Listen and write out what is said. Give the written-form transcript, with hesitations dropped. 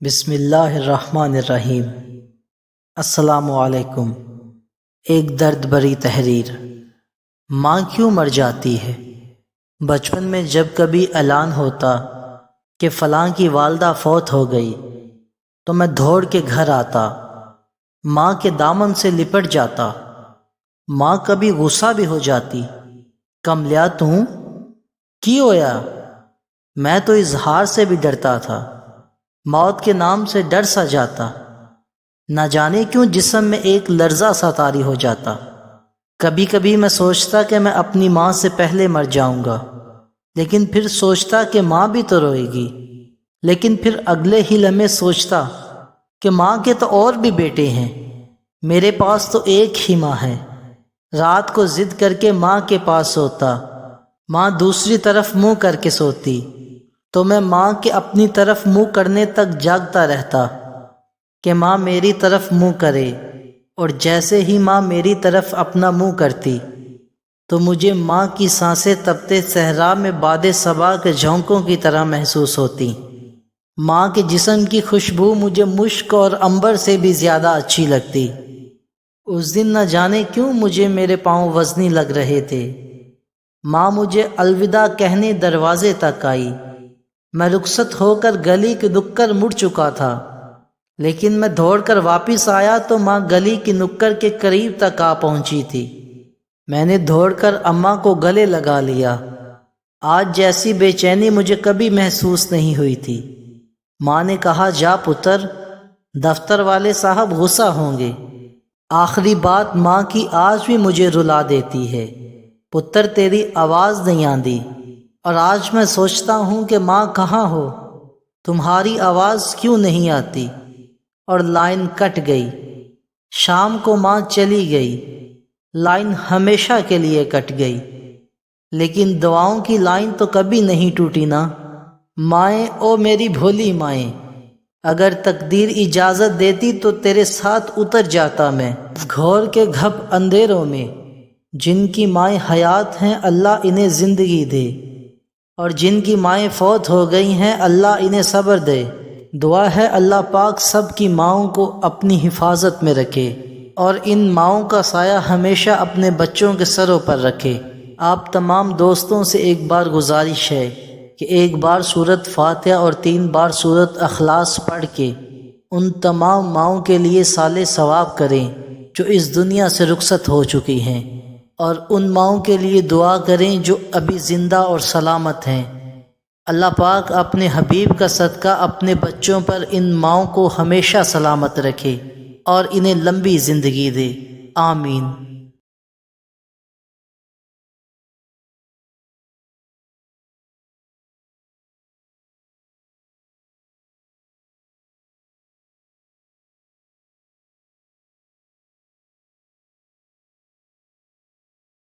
بسم اللہ الرحمن الرحیم۔ السلام علیکم۔ ایک درد بری تحریر۔ ماں کیوں مر جاتی ہے؟ بچپن میں جب کبھی اعلان ہوتا کہ فلاں کی والدہ فوت ہو گئی تو میں دوڑ کے گھر آتا، ماں کے دامن سے لپٹ جاتا۔ ماں کبھی غصہ بھی ہو جاتی، کملیا توں کی ہویا؟ میں تو اظہار سے بھی ڈرتا تھا، موت کے نام سے ڈر سا جاتا۔ نہ جانے کیوں جسم میں ایک لرزہ سا طاری ہو جاتا۔ کبھی کبھی میں سوچتا کہ میں اپنی ماں سے پہلے مر جاؤں گا، لیکن پھر سوچتا کہ ماں بھی تو روئے گی۔ لیکن پھر اگلے ہی لمحے سوچتا کہ ماں کے تو اور بھی بیٹے ہیں، میرے پاس تو ایک ہی ماں ہے۔ رات کو ضد کر کے ماں کے پاس سوتا، ماں دوسری طرف منہ کر کے سوتی تو میں ماں کے اپنی طرف منہ کرنے تک جاگتا رہتا کہ ماں میری طرف منہ کرے، اور جیسے ہی ماں میری طرف اپنا منہ کرتی تو مجھے ماں کی سانسیں تپتے صحرا میں باد صبا کے جھونکوں کی طرح محسوس ہوتی۔ ماں کے جسم کی خوشبو مجھے مشک اور عنبر سے بھی زیادہ اچھی لگتی۔ اس دن نہ جانے کیوں مجھے میرے پاؤں وزنی لگ رہے تھے۔ ماں مجھے الوداع کہنے دروازے تک آئی۔ میں رخصت ہو کر گلی کے نکڑ مڑ چکا تھا، لیکن میں دوڑ کر واپس آیا تو ماں گلی کی نکڑ کے قریب تک آ پہنچی تھی۔ میں نے دوڑ کر اماں کو گلے لگا لیا۔ آج جیسی بے چینی مجھے کبھی محسوس نہیں ہوئی تھی۔ ماں نے کہا، جا پتر، دفتر والے صاحب غصہ ہوں گے۔ آخری بات ماں کی آج بھی مجھے رلا دیتی ہے۔ پتر تیری آواز نہیں آندی، اور آج میں سوچتا ہوں کہ ماں کہاں ہو، تمہاری آواز کیوں نہیں آتی؟ اور لائن کٹ گئی۔ شام کو ماں چلی گئی، لائن ہمیشہ کے لیے کٹ گئی، لیکن دعاؤں کی لائن تو کبھی نہیں ٹوٹی نا۔ مائیں، او میری بھولی مائیں، اگر تقدیر اجازت دیتی تو تیرے ساتھ اتر جاتا میں گھور کے گھپ اندھیروں میں۔ جن کی مائیں حیات ہیں اللہ انہیں زندگی دے، اور جن کی مائیں فوت ہو گئی ہیں اللہ انہیں صبر دے۔ دعا ہے اللہ پاک سب کی ماؤں کو اپنی حفاظت میں رکھے، اور ان ماؤں کا سایہ ہمیشہ اپنے بچوں کے سروں پر رکھے۔ آپ تمام دوستوں سے ایک بار گزارش ہے کہ ایک بار سورۃ فاتحہ اور 3 بار سورۃ اخلاص پڑھ کے ان تمام ماؤں کے لیے صالح ثواب کریں جو اس دنیا سے رخصت ہو چکی ہیں، اور ان ماؤں کے لیے دعا کریں جو ابھی زندہ اور سلامت ہیں۔ اللہ پاک اپنے حبیب کا صدقہ اپنے بچوں پر ان ماؤں کو ہمیشہ سلامت رکھے اور انہیں لمبی زندگی دے، آمین۔